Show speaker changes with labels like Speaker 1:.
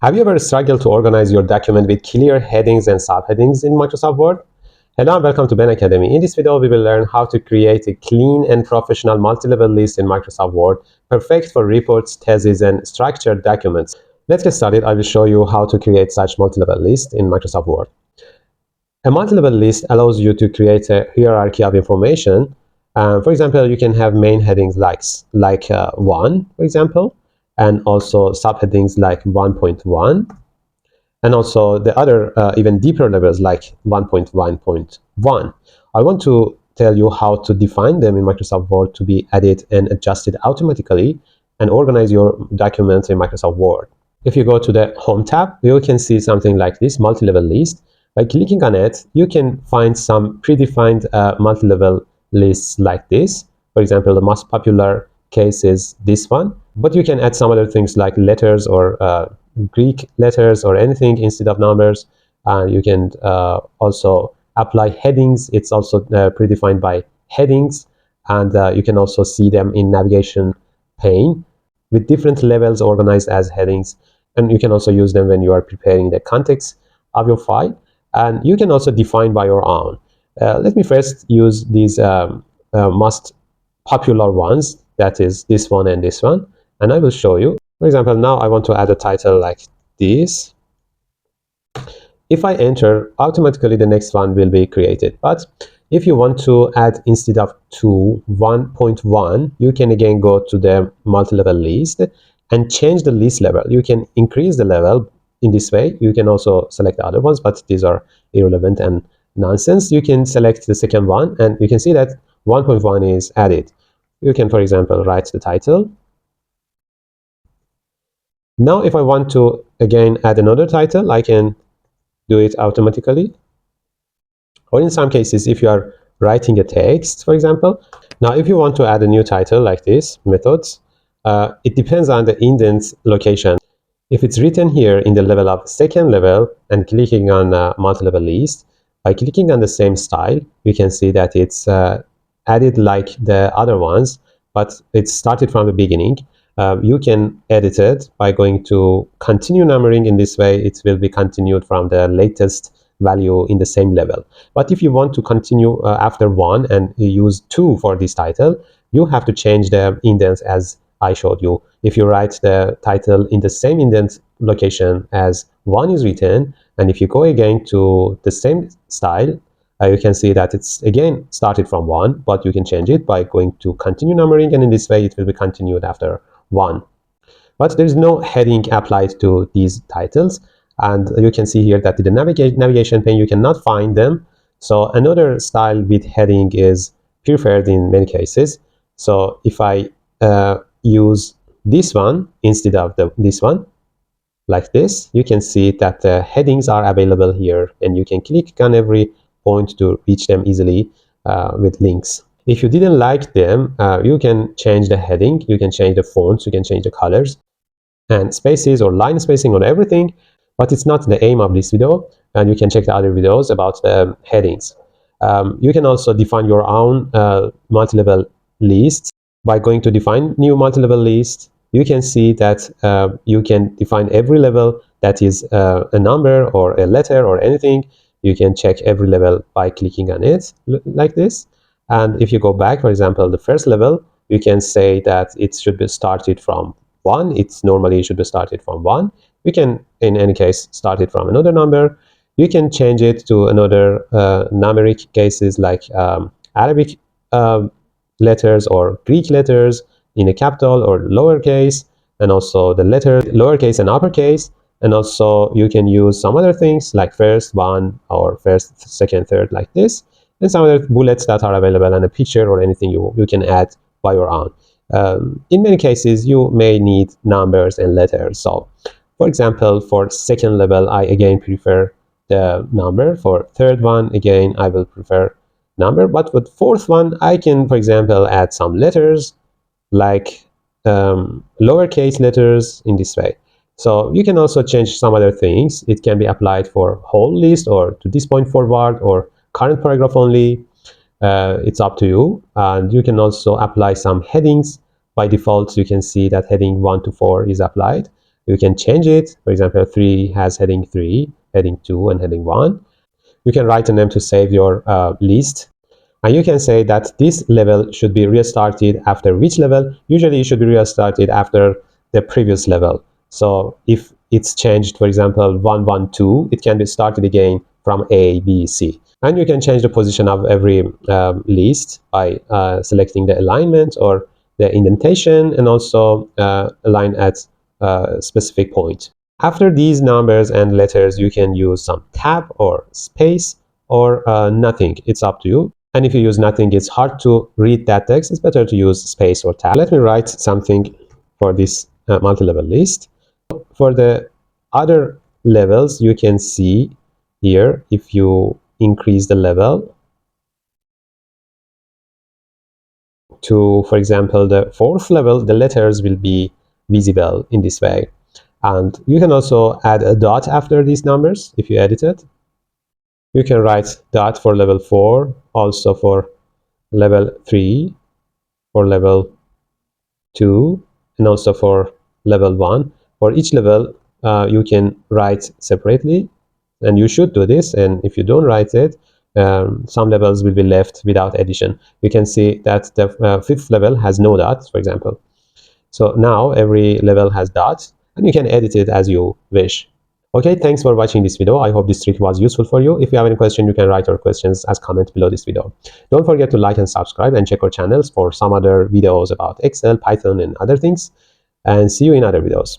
Speaker 1: Have you ever struggled to organize your document with clear headings and subheadings in Microsoft Word? Hello and welcome to Ben Academy. In this video, we will learn how to create a clean and professional multi-level list in Microsoft Word, perfect for reports, theses, and structured documents. Let's get started. I will show you how to create such multi-level list in Microsoft Word. A multi-level list allows you to create a hierarchy of information. For example, you can have main headings like 1, for example, and also subheadings like 1.1, and also the other even deeper levels like 1.1.1. I want to tell you how to define them in Microsoft Word to be added and adjusted automatically and organize your documents in Microsoft Word. If you go to the Home tab, you can see something like this multi-level list. By clicking on it, you can find some predefined multi-level lists like this. For example, the most popular case is this one, but you can add some other things like letters or Greek letters or anything instead of numbers. You can also apply headings. It's also predefined by headings, and you can also see them in navigation pane with different levels organized as headings. And you can also use them when you are preparing the context of your file. And you can also define by your own. Let me first use these most popular ones, that is this one and this one, and I will show you. For example, now I want to add a title like this. If I enter, automatically the next one will be created. But if you want to add instead of 2, 1.1, you can again go to the multi-level list and change the list level. You can increase the level in this way. You can also select the other ones, but these are irrelevant and nonsense. You can select the second one, and you can see that 1.1 is added. You can, for example, write the title. Now, if I want to again add another title, I can do it automatically. Or in some cases, if you are writing a text, for example. Now, if you want to add a new title like this, methods, it depends on the indent location. If it's written here in the level of second level and clicking on multi-level list, by clicking on the same style, we can see that it's added like the other ones, but it started from the beginning. You can edit it by going to continue numbering. In this way, it will be continued from the latest value in the same level. But if you want to continue after 1 and you use 2 for this title, you have to change the indents as I showed you. If you write the title in the same indent location as 1 is written, and if you go again to the same style, you can see that it's again started from 1, but you can change it by going to continue numbering, and in this way it will be continued after 1. But there is no heading applied to these titles, and you can see here that in the navigation pane you cannot find them. So another style with heading is preferred in many cases. So if I use this one instead of this one, like this, you can see that the headings are available here, and you can click on every point to reach them easily with links. If you didn't like them, you can change the heading, you can change the fonts, you can change the colors and spaces or line spacing on everything, but it's not the aim of this video, and you can check the other videos about the headings. You can also define your own multi-level lists. By going to define new multi-level list, you can see that you can define every level that is a number or a letter or anything. You can check every level by clicking on it like this. And if you go back, for example, the first level, you can say that it should be started from 1. It's normally should be started from 1. You can, in any case, start it from another number. You can change it to another numeric cases like Arabic letters or Greek letters in a capital or lowercase, and also the letter lowercase and uppercase. And also you can use some other things like first, 1, or first, second, third, like this, and some other bullets that are available, and a picture or anything you can add by your own. In many cases, you may need numbers and letters. So, for example, for second level, I again prefer the number. For third one, again, I will prefer number. But with fourth one, I can, for example, add some letters like lowercase letters in this way. So you can also change some other things. It can be applied for whole list or to this point forward or current paragraph only. It's up to you. And you can also apply some headings. By default, you can see that heading 1 to 4 is applied. You can change it. For example, 3 has heading 3, heading 2, and heading 1. You can write a name to save your list. And you can say that this level should be restarted after which level. Usually it should be restarted after the previous level. So if it's changed, for example, 112, it can be started again from A, B, C. And you can change the position of every list by selecting the alignment or the indentation, and also align at a specific point. After these numbers and letters, you can use some tab or space or nothing. It's up to you. And if you use nothing, it's hard to read that text. It's better to use space or tab. Let me write something for this multi-level list. For the other levels, you can see here, if you increase the level to, for example, the 4th level, the letters will be visible in this way. And you can also add a dot after these numbers if you edit it. You can write dot for level 4, also for level 3, for level 2, and also for level 1. For each level, you can write separately, and you should do this. And if you don't write it, some levels will be left without addition. You can see that the 5th level has no dots, for example. So now every level has dots, and you can edit it as you wish. Okay, thanks for watching this video. I hope this trick was useful for you. If you have any question, you can write your questions as comment below this video. Don't forget to like and subscribe, and check our channels for some other videos about Excel, Python, and other things. And see you in other videos.